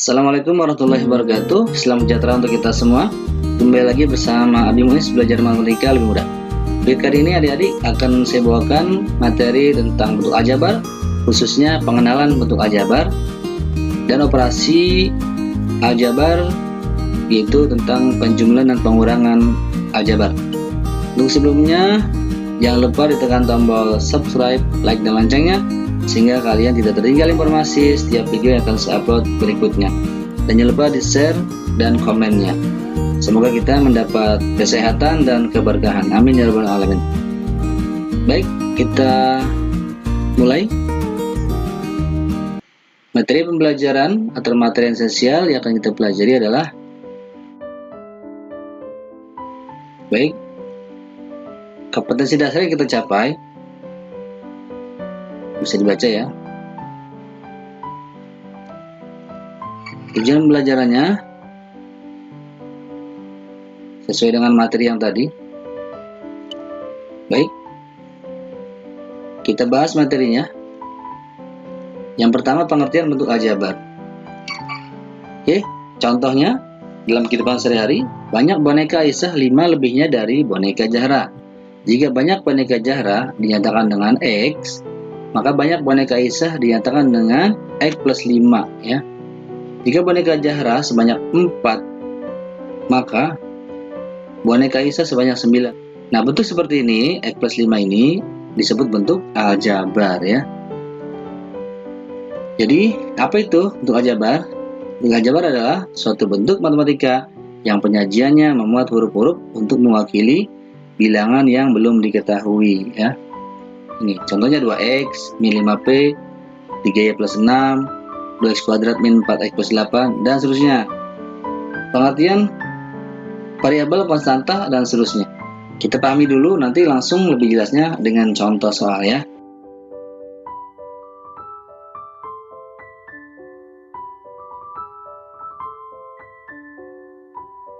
Assalamualaikum warahmatullahi wabarakatuh. Salam sejahtera untuk kita semua. Kembali lagi bersama Abi Munis, belajar matematika lebih mudah. Video kali ini adik-adik akan saya bawakan materi tentang bentuk aljabar, khususnya pengenalan bentuk aljabar dan operasi aljabar, yaitu tentang penjumlahan dan pengurangan aljabar. Untuk sebelumnya, jangan lupa ditekan tombol subscribe, like, dan loncengnya sehingga kalian tidak tertinggal informasi setiap video yang akan saya upload berikutnya. Dan jangan lupa di share dan komennya. Semoga kita mendapat kesehatan dan keberkahan. Amin ya rabbal alamin. Baik, kita mulai. Materi pembelajaran atau materi esensial yang akan kita pelajari adalah kompetensi dasar yang kita capai. Bisa dibaca ya. Tujuan pembelajarannya sesuai dengan materi yang tadi. Baik, kita bahas materinya. Yang pertama, pengertian bentuk aljabar. Oke, contohnya dalam kehidupan sehari-hari, banyak boneka Aisyah 5 lebihnya dari boneka Zahra. Jika banyak boneka Zahra dinyatakan dengan X, maka banyak boneka Aisyah dinyatakan dengan X plus 5 ya. Jika boneka Zahra sebanyak 4, maka boneka Aisyah sebanyak 9. Nah, bentuk seperti ini, X plus 5 ini disebut bentuk aljabar ya. Jadi, apa itu bentuk aljabar? Bentuk aljabar adalah suatu bentuk matematika yang penyajiannya memuat huruf-huruf untuk mewakili bilangan yang belum diketahui ya. Ini contohnya 2x min 5p, 3y plus 6, 2x kuadrat min 4x plus 8, dan seterusnya. Pengertian variabel, konstanta, dan seterusnya. Kita pahami dulu, nanti langsung lebih jelasnya dengan contoh soal ya.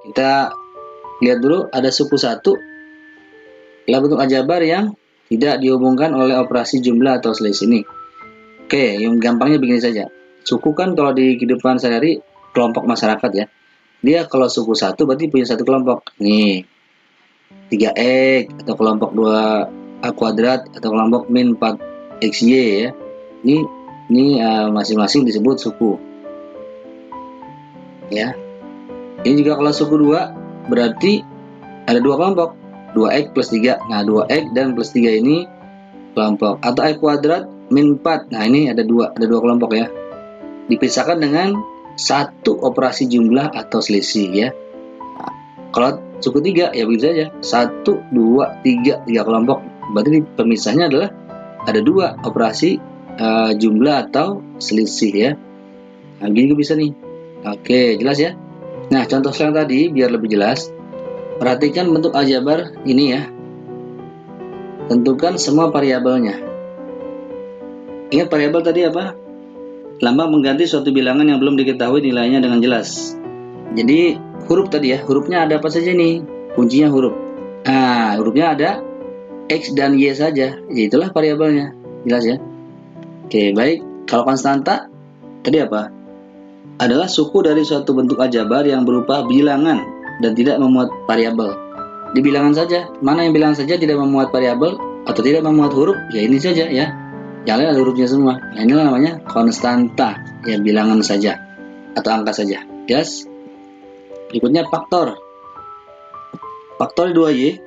Kita lihat dulu, ada suku 1 adalah bentuk aljabar yang tidak dihubungkan oleh operasi jumlah atau selisih ini. Oke, yang gampangnya begini saja. Suku kan kalau di kehidupan sehari-hari kelompok masyarakat ya. Dia kalau suku 1 berarti punya satu kelompok. Nih, 3x atau kelompok 2a kuadrat atau kelompok min 4xy ya. Ini masing-masing disebut suku. Ya. Ini juga kalau suku 2 berarti ada dua kelompok. 2x plus 3. Nah, 2x dan plus 3 ini kelompok. Atau x kuadrat min 4. Nah, ini ada dua kelompok ya. Dipisahkan dengan satu operasi jumlah atau selisih ya. Nah, kalau suku 3 ya begitu saja. 1, 2, 3 kelompok. Berarti pemisahnya adalah ada dua operasi jumlah atau selisih ya. Nah, gini bisa nih. Oke, jelas ya. Nah, contoh sekarang tadi biar lebih jelas. Perhatikan bentuk aljabar ini ya. Tentukan semua variabelnya. Ingat variabel tadi apa? Lambang mengganti suatu bilangan yang belum diketahui nilainya dengan jelas. Jadi huruf tadi ya, hurufnya ada apa saja nih? Kuncinya huruf. Nah, hurufnya ada X dan Y saja. Itulah variabelnya. Jelas ya? Oke, baik. Kalau konstanta tadi apa? Adalah suku dari suatu bentuk aljabar yang berupa bilangan dan tidak memuat variabel. Di bilangan saja, mana yang bilangan saja tidak memuat variabel atau tidak memuat huruf, ya ini saja ya. Yang lain ada hurufnya semua. Nah, inilah namanya konstanta, ya bilangan saja atau angka saja. Yes. Berikutnya faktor. Faktor 2y.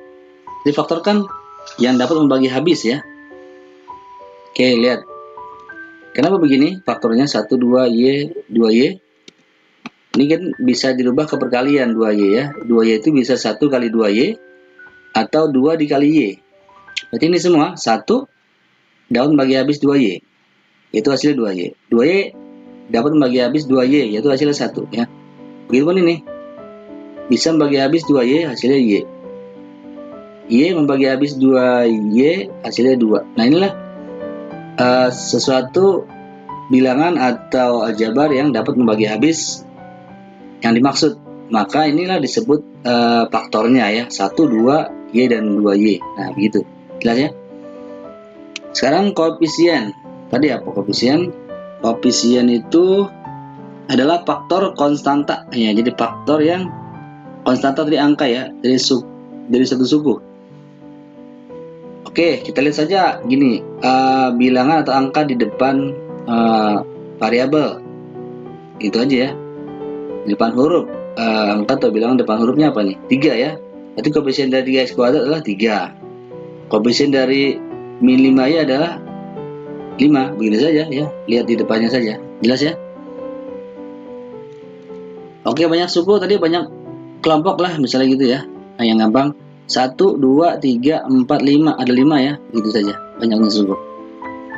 Jadi faktor kan yang dapat membagi habis ya. Oke, lihat. Kenapa begini? Faktornya 1, 2y, 2y. Ini kan bisa dirubah ke perkalian 2y ya. 2y itu bisa 1 kali 2y atau 2 dikali y. Berarti ini semua 1 dapat membagi habis 2y. Itu hasilnya 2y. 2y dapat membagi habis 2y, yaitu hasilnya 1 ya. Begitupun ini. Bisa membagi habis 2y, hasilnya y. Y membagi habis 2y, hasilnya 2. Nah, inilah sesuatu bilangan atau aljabar yang dapat membagi habis yang dimaksud. Maka inilah disebut faktornya ya. 1, 2, Y dan 2Y. Nah, begitu. Jelas ya? Sekarang koefisien. Tadi apa koefisien? Koefisien itu adalah faktor konstanta ya. Jadi faktor yang konstanta dari angka ya, dari satu suku. Oke, kita lihat saja gini, bilangan atau angka di depan variabel. Itu aja ya. Di depan huruf, angka atau bilangan depan hurufnya apa nih? 3 ya. Berarti koefisien dari 3x kuadrat adalah 3. Koefisien dari min 5y adalah 5. Begini saja ya. Lihat di depannya saja. Jelas ya? Oke, banyak suku tadi, banyak kelompok lah misalnya gitu ya. Nah, yang gampang 1, 2, 3, 4, 5. Ada 5 ya. Gitu saja. Banyaknya suku.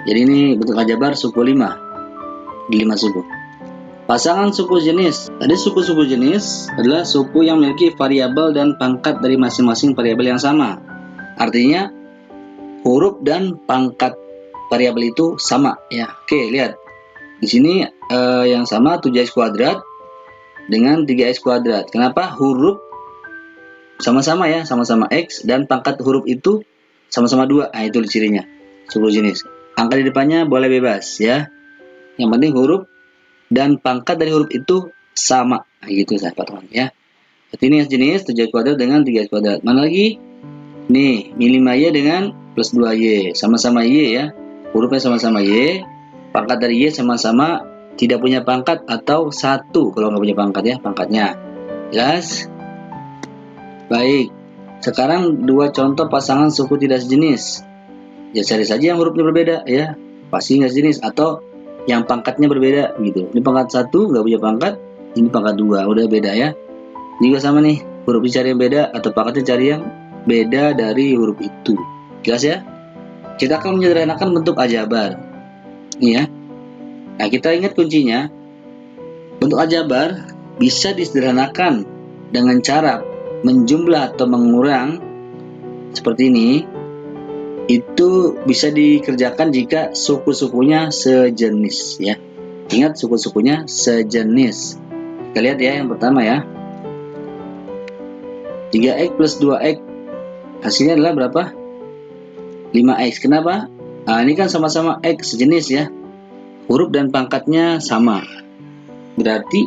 Jadi ini bentuk aljabar suku 5. Di 5 suku. Pasangan suku jenis. Tadi suku-suku jenis adalah suku yang memiliki variabel dan pangkat dari masing-masing variabel yang sama. Artinya huruf dan pangkat variabel itu sama ya. Oke, lihat. Di sini yang sama 7x kuadrat dengan 3x kuadrat. Kenapa? Huruf sama-sama ya, sama-sama x, dan pangkat huruf itu sama-sama 2. Nah, itu cirinya suku jenis. Angka di depannya boleh bebas ya. Yang penting huruf dan pangkat dari huruf itu sama. Nah, gitu sahabat teman ya. Berarti ini jenis 7x kuadrat dengan 3x kuadrat. Mana lagi? Nih, min 5y dengan plus 2y. Sama-sama y ya. Hurufnya sama-sama y. Pangkat dari y sama-sama tidak punya pangkat atau 1 kalau nggak punya pangkat ya, pangkatnya. Jelas? Baik. Sekarang dua contoh pasangan suku tidak sejenis. Ya cari saja yang hurufnya berbeda ya. Pasti nggak sejenis, atau yang pangkatnya berbeda gitu. Ini pangkat 1 nggak punya pangkat, ini pangkat 2 udah beda ya. Ini juga sama nih, huruf cari yang beda atau pangkatnya cari yang beda dari huruf itu. Jelas ya? Kita akan menyederhanakan bentuk aljabar. Nih ya. Nah, kita ingat kuncinya. Bentuk aljabar bisa disederhanakan dengan cara menjumlah atau mengurang seperti ini. Itu bisa dikerjakan jika suku-sukunya sejenis ya. Ingat, suku-sukunya sejenis. Kita lihat ya, yang pertama ya. 3x plus 2x hasilnya adalah berapa? 5x. Kenapa? Nah, ini kan sama-sama x sejenis ya. Huruf dan pangkatnya sama. Berarti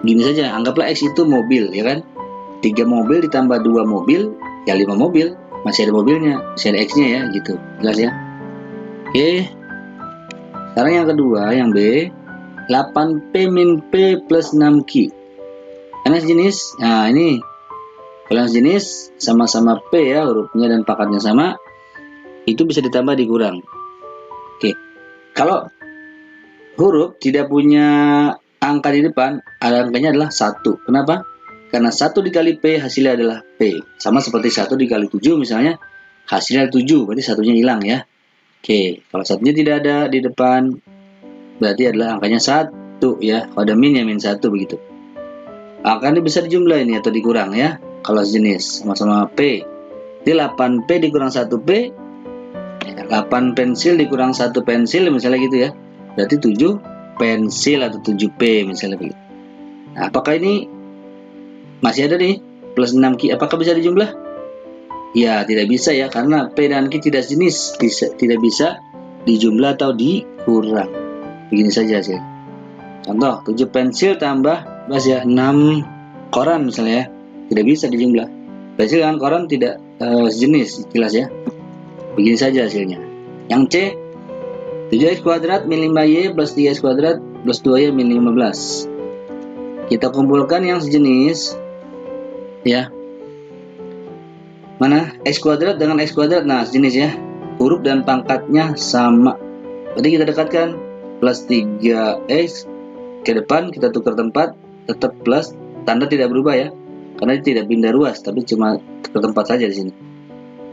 gini saja, anggaplah x itu mobil ya kan. 3 mobil ditambah 2 mobil ya 5 mobil. Masih ada mobilnya, masih ada X-nya ya, gitu. Jelas ya? Oke. Sekarang yang kedua, yang B. 8P min P plus 6Q. Karena sejenis, nah ini. Kalau yang sejenis, sama-sama P ya, hurufnya dan pangkatnya sama. Itu bisa ditambah dikurang. Oke. Kalau huruf tidak punya angka di depan, angkanya adalah 1. Kenapa? Karena 1 dikali P hasilnya adalah P. Sama seperti 1 dikali 7 misalnya, hasilnya 7, berarti satunya hilang ya. Oke, kalau satunya tidak ada di depan, berarti adalah angkanya 1 ya. Kalau ada min ya min 1 begitu. Angkanya bisa dijumlah ini atau dikurang ya. Kalau sejenis, sama-sama P. Jadi 8P dikurang 1P, 8 pensil dikurang 1 pensil misalnya gitu ya. Berarti 7 pensil atau 7P misalnya begitu. Nah, apakah ini masih ada nih plus 6Q, apakah bisa dijumlah? Ya, tidak bisa ya, karena P dan Q tidak sejenis, tidak bisa dijumlah atau dikurang. Begini saja sih. Contoh, 7 pensil tambah plus ya 6 koran misalnya ya, tidak bisa dijumlah. Pensil dengan koran tidak sejenis, jelas ya. Begini saja hasilnya. Yang C, 7x kuadrat min 5y plus 3x kuadrat plus 2y min 15. Kita kumpulkan yang sejenis ya. Mana? X kuadrat dengan X kuadrat. Nah, sejenis ya. Huruf dan pangkatnya sama. Berarti kita dekatkan plus 3X ke depan, kita tukar tempat, tetap plus, tanda tidak berubah ya. Karena tidak pindah ruas, tapi cuma tukar tempat saja di sini.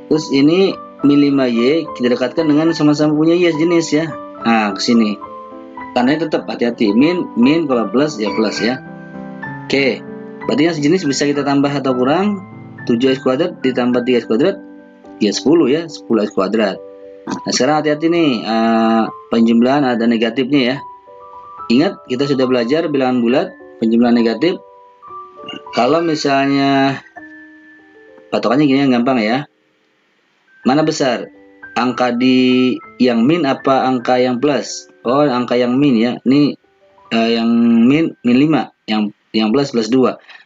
Terus ini min 5y kita dekatkan dengan sama-sama punya y sejenis ya. Nah, ke sini. Tandanya tetap hati-hati. Min kalau plus ya plus ya. Oke. Berarti yang sejenis bisa kita tambah atau kurang. 7x kuadrat ditambah 3x kuadrat ya 10 ya, 10x kuadrat. Nah, sekarang hati-hati nih, penjumlahan ada negatifnya ya. Ingat, kita sudah belajar bilangan bulat, penjumlahan negatif. Kalau misalnya patokannya gini yang gampang ya. Mana besar? Angka di yang min apa angka yang plus? Oh, angka yang min ya. Ini yang min 5, yang plus 2.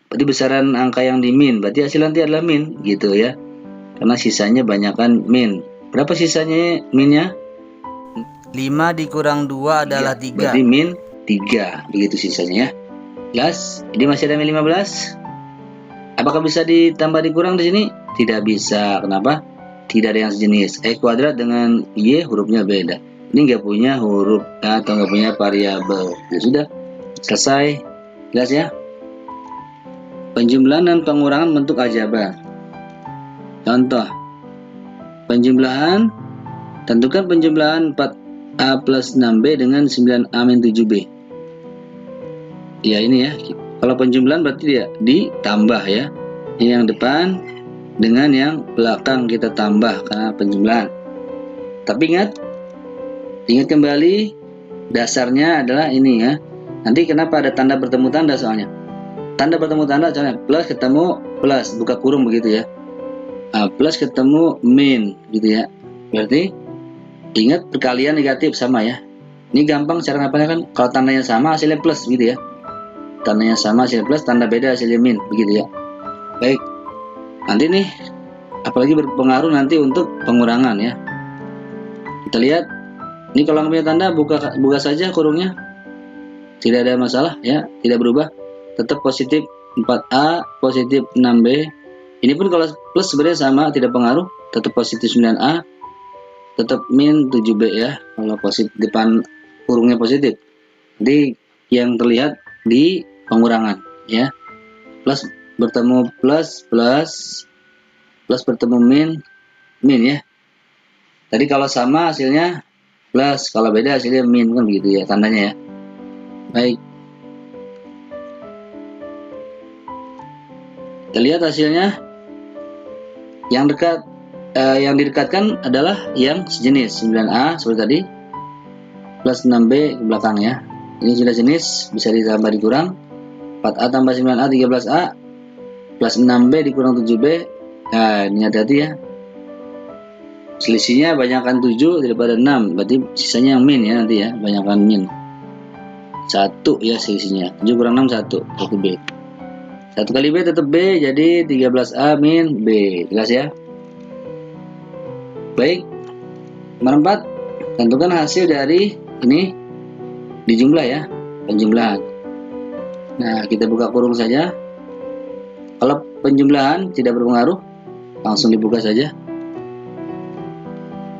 Berarti besaran angka yang di min, berarti hasil nanti adalah min gitu ya. Karena sisanya banyakkan min. Berapa sisanya minnya? 5 dikurang 2 adalah 3. Berarti min 3, begitu sisanya ya. Jelas? Jadi masih ada min 15. Apakah bisa ditambah dikurang di sini? Tidak bisa. Kenapa? Tidak ada yang sejenis. Kuadrat dengan Y hurufnya beda. Ini nggak punya huruf atau nggak punya variabel. Ya sudah, selesai. Jelas ya? Penjumlahan dan pengurangan bentuk aljabar. Contoh, penjumlahan, tentukan penjumlahan 4A plus 6B dengan 9A min 7B. Ya ini ya, kalau penjumlahan berarti dia ditambah ya. Ini yang depan dengan yang belakang kita tambah karena penjumlahan. Tapi ingat kembali dasarnya adalah ini ya. Nanti kenapa ada tanda bertemu tanda soalnya? Tanda bertemu tanda soalnya plus ketemu plus, buka kurung begitu ya. Plus ketemu min gitu ya. Berarti ingat perkalian negatif sama ya. Ini gampang cara ngapalnya kan, kalau tandanya sama hasilnya plus gitu ya. Tandanya sama hasilnya plus, tanda beda hasilnya min begitu ya. Baik. Nanti nih apalagi berpengaruh nanti untuk pengurangan ya. Kita lihat. Ini kalau nggak punya tanda buka saja kurungnya. Tidak ada masalah ya, tidak berubah. Tetap positif 4A, positif 6B. Ini pun kalau plus sebenarnya sama, tidak pengaruh. Tetap positif 9A, tetap min 7B ya. Kalau positif depan kurungnya positif. Jadi yang terlihat di pengurangan ya. Plus bertemu plus bertemu min ya. Tadi kalau sama hasilnya plus, kalau beda hasilnya min kan begitu ya tandanya ya. Baik. Kita lihat hasilnya. Yang didekatkan adalah yang sejenis 9A seperti tadi plus 6B ke belakang ya. Ini sudah jenis, bisa ditambah dikurang. 4A tambah 9A 13A plus 6B dikurang 7B. Nah, ini hati-hati ya. Selisihnya banyakkan 7 daripada 6, berarti sisanya yang min ya nanti ya, banyakkan min. 1 ya selisihnya. 7 kurang 6 1, 1B. 1 kali B tetap B, jadi 13A min B. Jelas ya? Baik. Nomor 4, tentukan hasil dari ini dijumlah ya, penjumlahan. Nah, kita buka kurung saja. Kalau penjumlahan tidak berpengaruh, langsung dibuka saja.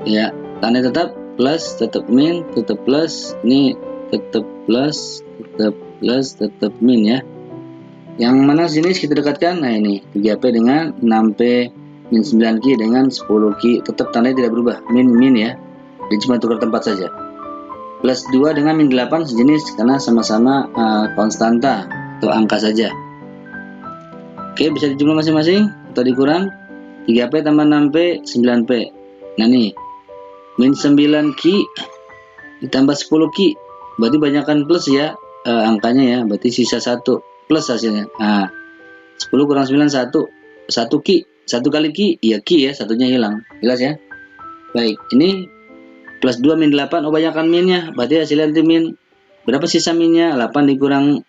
Ya, tanda tetap plus, tetap min, tetap plus. Ini tetap plus, tetap min ya. Yang mana jenis kita dekatkan? Nah ini 3P dengan 6P min 9Q dengan 10Q, tetap tandanya tidak berubah, min ya. Jadi cuma tukar tempat saja. Plus 2 dengan min 8 sejenis karena sama-sama konstanta atau angka saja. Oke, bisa dijumlah masing-masing atau dikurang. 3P tambah 6P 9P. Nah nih, min 9Q ditambah 10Q, berarti banyakkan plus ya angkanya ya, berarti sisa 1 plus hasilnya. Nah, 10 kurang 9 1 Q, 1 kali Q ya Q ya, satunya hilang. Jelas ya? Baik, ini plus 2 min 8, banyakkan minnya, berarti hasilnya nanti min. Berapa sisa minnya? 8 dikurang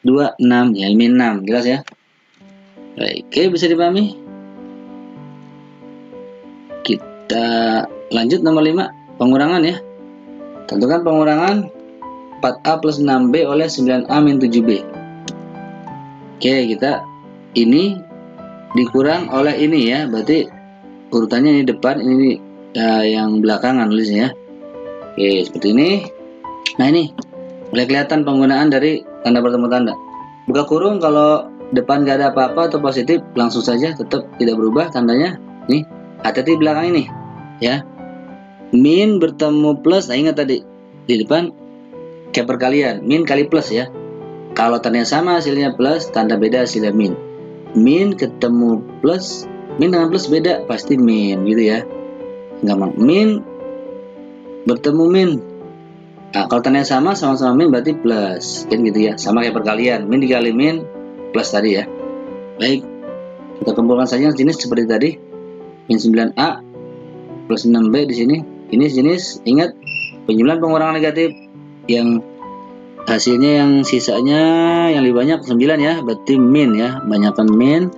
2 6 ya, min 6. Jelas ya? Baik, oke, bisa dipahami? Kita lanjut nomor 5, pengurangan ya. Tentukan pengurangan 4A plus 6B oleh 9A min 7B. Oke, kita ini dikurang oleh ini ya, berarti urutannya ini depan, ini yang belakangan nulisnya ya. Oke, seperti ini. Nah ini mulai kelihatan penggunaan dari tanda bertemu tanda. Buka kurung, kalau depan gak ada apa-apa atau positif, langsung saja tetap tidak berubah tandanya. Nih, hati-hati belakang ini ya. Min bertemu plus, nah ingat tadi di depan kayak perkalian, min kali plus ya. Kalau tandanya sama hasilnya plus, tanda beda hasilnya min. Min ketemu plus, min dengan plus beda, pasti min gitu ya. Gampang. Min bertemu min. Nah, kalau tandanya sama-sama min berarti plus, kan gitu ya. Sama kayak perkalian, min dikali min plus tadi ya. Baik, kita kumpulkan saja jenis seperti tadi. Min 9A plus 6B di sini. Ini jenis, ingat penjumlahan pengurangan negatif yang hasilnya yang sisanya yang lebih banyak 9 ya, berarti min ya, banyakkan min,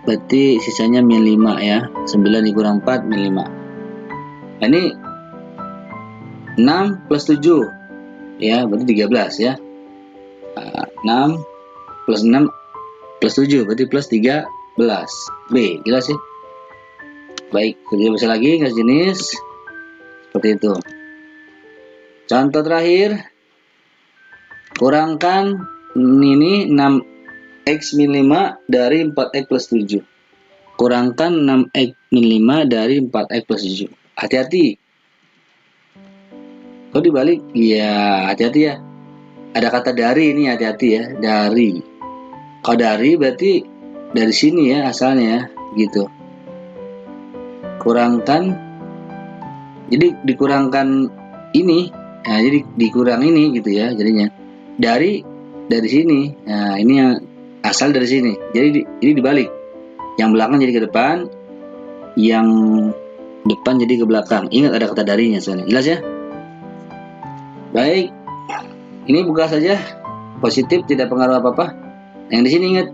berarti sisanya min 5 ya. 9 dikurang 4 min 5. Nah, ini 6 plus 7 ya, berarti 13 ya. 6 plus 6 plus 7 berarti plus 13. B, jelas sih. Baik, kita bisa lagi garis jenis seperti itu. Contoh terakhir, kurangkan ini 6x min 5 dari 4x plus 7. Kurangkan 6x min 5 dari 4x plus 7. Hati-hati. Kalau dibalik, ya hati-hati ya. Ada kata dari ini, hati-hati ya. Dari. Kalau dari berarti dari sini ya asalnya ya, gitu. Kurangkan. Jadi dikurangkan ini. Nah, jadi dikurang ini gitu ya jadinya. Dari sini. Nah, ini yang asal dari sini. Jadi ini dibalik. Yang belakang jadi ke depan, yang depan jadi ke belakang. Ingat ada kata darinya soalnya. Jelas ya? Baik. Ini buka saja. Positif tidak pengaruh apa-apa. Yang di sini ingat,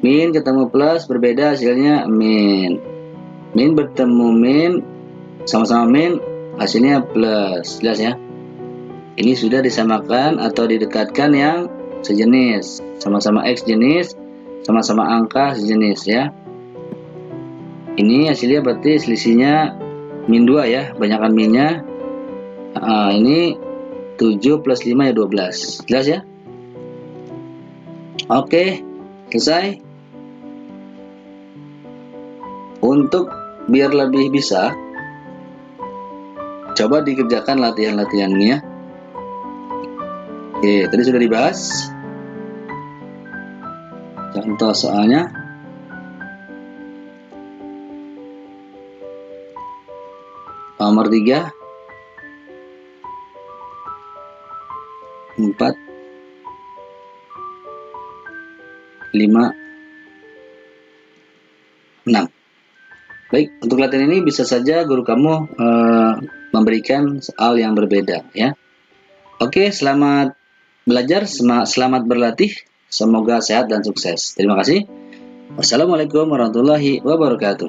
min ketemu plus berbeda hasilnya min. Min bertemu min sama-sama min hasilnya plus. Jelas ya? Ini sudah disamakan atau didekatkan yang sejenis, sama-sama X jenis, sama-sama angka sejenis ya. Ini hasilnya berarti selisihnya min 2 ya, banyakkan minnya. Ini 7 plus 5 ya 12. Jelas ya? Oke, selesai. Untuk biar lebih bisa, coba dikerjakan latihan-latihannya ya. Oke, tadi sudah dibahas. Contoh soalnya. Nomor 3. 4. 5. Baik, untuk latihan ini bisa saja guru kamu memberikan soal yang berbeda ya. Oke, selamat belajar, selamat berlatih. Semoga sehat dan sukses. Terima kasih. Wassalamualaikum warahmatullahi wabarakatuh.